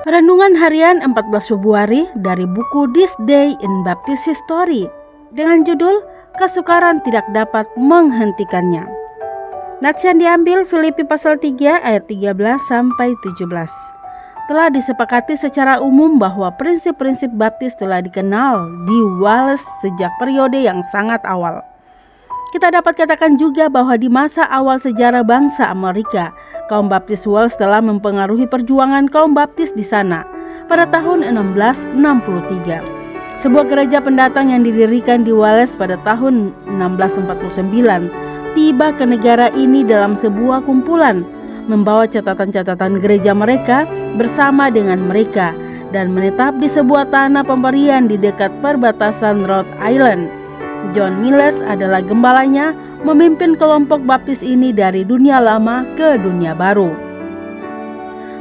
Renungan Harian 14 Februari dari buku This Day in Baptist History dengan judul Kesukaran Tidak Dapat Menghentikannya. Nats yang diambil Filipi pasal 3 ayat 13 sampai 17. Telah disepakati secara umum bahwa prinsip-prinsip baptis telah dikenal di Wales sejak periode yang sangat awal. Kita dapat katakan juga bahwa di masa awal sejarah bangsa Amerika, kaum baptis Wales telah mempengaruhi perjuangan kaum baptis di sana pada tahun 1663. Sebuah gereja pendatang yang didirikan di Wales pada tahun 1649 tiba ke negara ini dalam sebuah kumpulan, membawa catatan-catatan gereja mereka bersama dengan mereka dan menetap di sebuah tanah pemberian di dekat perbatasan Rhode Island. John Miles adalah gembalanya, memimpin kelompok baptis ini dari dunia lama ke dunia baru.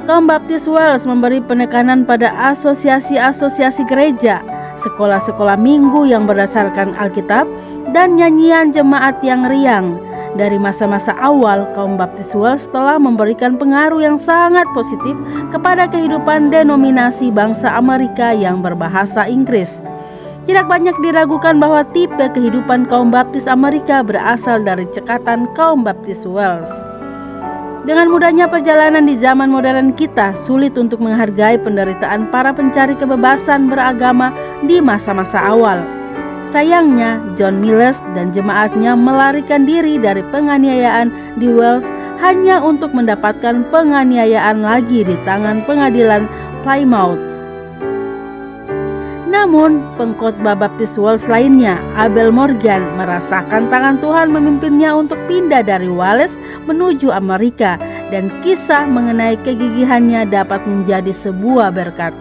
Kaum baptis Wales memberi penekanan pada asosiasi-asosiasi gereja, sekolah-sekolah minggu yang berdasarkan Alkitab, dan nyanyian jemaat yang riang. Dari masa-masa awal, kaum baptis Wales telah memberikan pengaruh yang sangat positif kepada kehidupan denominasi bangsa Amerika yang berbahasa Inggris. Tidak banyak diragukan bahwa tipe kehidupan kaum baptis Amerika berasal dari cekatan kaum baptis Wales. Dengan mudahnya perjalanan di zaman modern kita, sulit untuk menghargai penderitaan para pencari kebebasan beragama di masa-masa awal. Sayangnya, John Miles dan jemaatnya melarikan diri dari penganiayaan di Wales hanya untuk mendapatkan penganiayaan lagi di tangan pengadilan Plymouth. Namun, pengkhotbah baptis Wales lainnya, Abel Morgan, merasakan tangan Tuhan memimpinnya untuk pindah dari Wales menuju Amerika, dan kisah mengenai kegigihannya dapat menjadi sebuah berkat.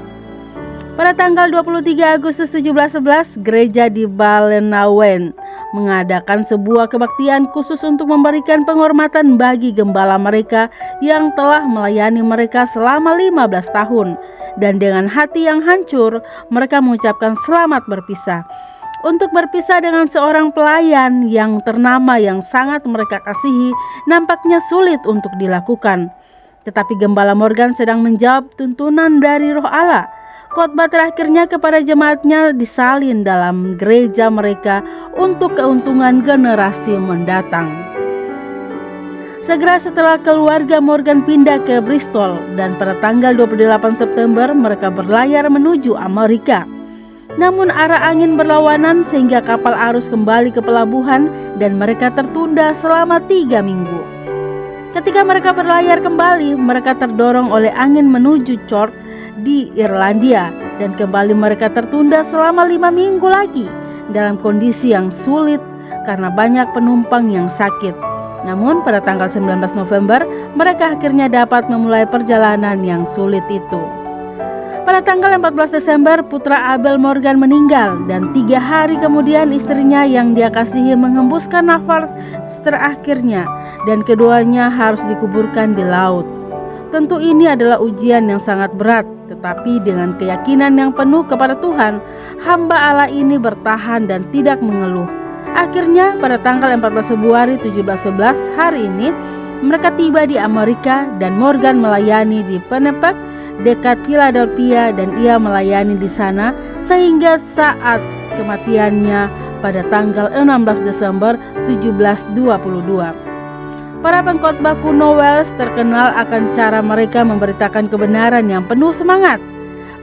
Pada tanggal 23 Agustus 1711, gereja di Ballenawen mengadakan sebuah kebaktian khusus untuk memberikan penghormatan bagi gembala mereka yang telah melayani mereka selama 15 tahun. Dan dengan hati yang hancur, mereka mengucapkan selamat berpisah. Untuk berpisah dengan seorang pelayan yang ternama yang sangat mereka kasihi, nampaknya sulit untuk dilakukan. Tetapi Gembala Morgan sedang menjawab tuntunan dari Roh Allah. Khotbah terakhirnya kepada jemaatnya disalin dalam gereja mereka untuk keuntungan generasi mendatang. Segera setelah keluarga Morgan pindah ke Bristol, dan pada tanggal 28 September mereka berlayar menuju Amerika. Namun arah angin berlawanan sehingga kapal arus kembali ke pelabuhan dan mereka tertunda selama 3 minggu. Ketika mereka berlayar kembali, mereka terdorong oleh angin menuju Cork di Irlandia, dan kembali mereka tertunda selama 5 minggu lagi dalam kondisi yang sulit karena banyak penumpang yang sakit. Namun pada tanggal 19 November mereka akhirnya dapat memulai perjalanan yang sulit itu. Pada tanggal 14 Desember putra Abel Morgan meninggal, dan 3 hari kemudian istrinya yang dia kasihi menghembuskan nafas terakhirnya, dan keduanya harus dikuburkan di laut. Tentu ini adalah ujian yang sangat berat, tetapi dengan keyakinan yang penuh kepada Tuhan, hamba Allah ini bertahan dan tidak mengeluh. Akhirnya pada tanggal 14 Februari 1711 hari ini mereka tiba di Amerika, dan Morgan melayani di Pennepak dekat Philadelphia, dan ia melayani di sana sehingga saat kematiannya pada tanggal 16 Desember 1722. Para pengkhotbah kuno Wales terkenal akan cara mereka memberitakan kebenaran yang penuh semangat.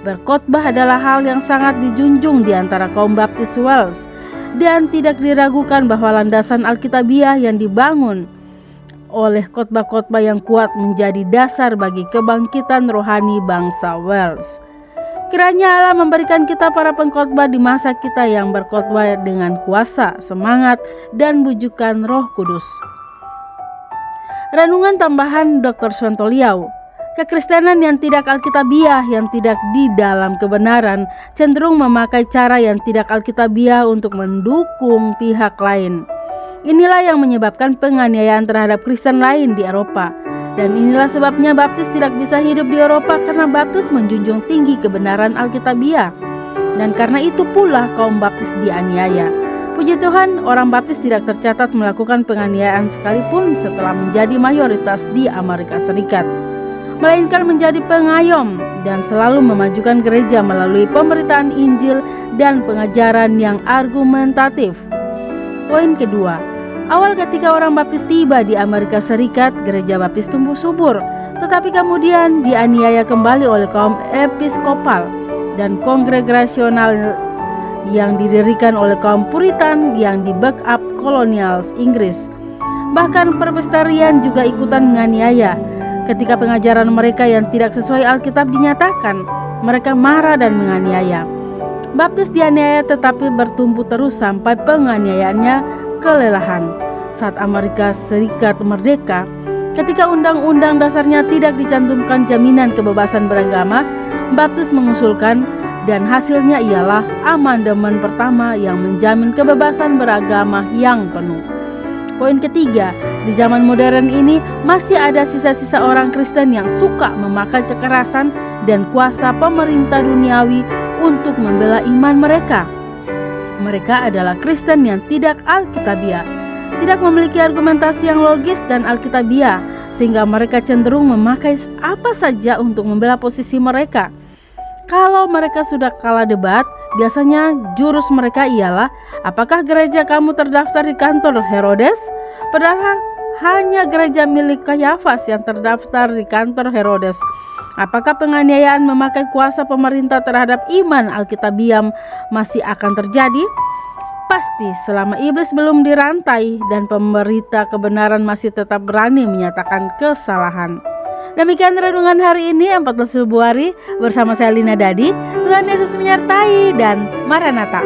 Berkhotbah adalah hal yang sangat dijunjung di antara kaum baptis Wales, dan tidak diragukan bahwa landasan Alkitabiah yang dibangun oleh khotbah-khotbah yang kuat menjadi dasar bagi kebangkitan rohani bangsa Wales. Kiranya Allah memberikan kita para pengkhotbah di masa kita yang berkhotbah dengan kuasa, semangat, dan bujukan Roh Kudus. Renungan tambahan Dr. Sontoliau. Kekristenan yang tidak Alkitabiah, yang tidak di dalam kebenaran, cenderung memakai cara yang tidak Alkitabiah untuk mendukung pihak lain. Inilah yang menyebabkan penganiayaan terhadap Kristen lain di Eropa. Dan inilah sebabnya baptis tidak bisa hidup di Eropa, karena baptis menjunjung tinggi kebenaran Alkitabiah. Dan karena itu pula kaum baptis dianiaya. Puji Tuhan, orang baptis tidak tercatat melakukan penganiayaan sekalipun setelah menjadi mayoritas di Amerika Serikat, melainkan menjadi pengayom dan selalu memajukan gereja melalui pemberitaan Injil dan pengajaran yang argumentatif. Poin kedua, awal ketika orang baptis tiba di Amerika Serikat, gereja baptis tumbuh subur, tetapi kemudian dianiaya kembali oleh kaum episkopal dan kongregasional yang didirikan oleh kaum Puritan yang di backup kolonial Inggris. Bahkan Presbyterian juga ikutan menganiaya. Ketika pengajaran mereka yang tidak sesuai Alkitab dinyatakan, mereka marah dan menganiaya. Baptis dianiaya tetapi bertumbuh terus sampai penganiayaannya kelelahan. Saat Amerika Serikat merdeka, ketika undang-undang dasarnya tidak dicantumkan jaminan kebebasan beragama, Baptis mengusulkan, dan hasilnya ialah amandemen pertama yang menjamin kebebasan beragama yang penuh. Poin ketiga, di zaman modern ini masih ada sisa-sisa orang Kristen yang suka memakai kekerasan dan kuasa pemerintah duniawi untuk membela iman mereka. Mereka adalah Kristen yang tidak alkitabiah, tidak memiliki argumentasi yang logis dan alkitabiah, sehingga mereka cenderung memakai apa saja untuk membela posisi mereka. Kalau mereka sudah kalah debat, biasanya jurus mereka ialah, apakah gereja kamu terdaftar di kantor Herodes? Padahal hanya gereja milik Kayafas yang terdaftar di kantor Herodes. Apakah penganiayaan memakai kuasa pemerintah terhadap iman alkitabiah masih akan terjadi? Pasti selama iblis belum dirantai dan pemberita kebenaran masih tetap berani menyatakan kesalahan. Demikian renungan hari ini 14 Februari bersama saya Lina Dadi. Tuhan Yesus menyertai dan Maranatha.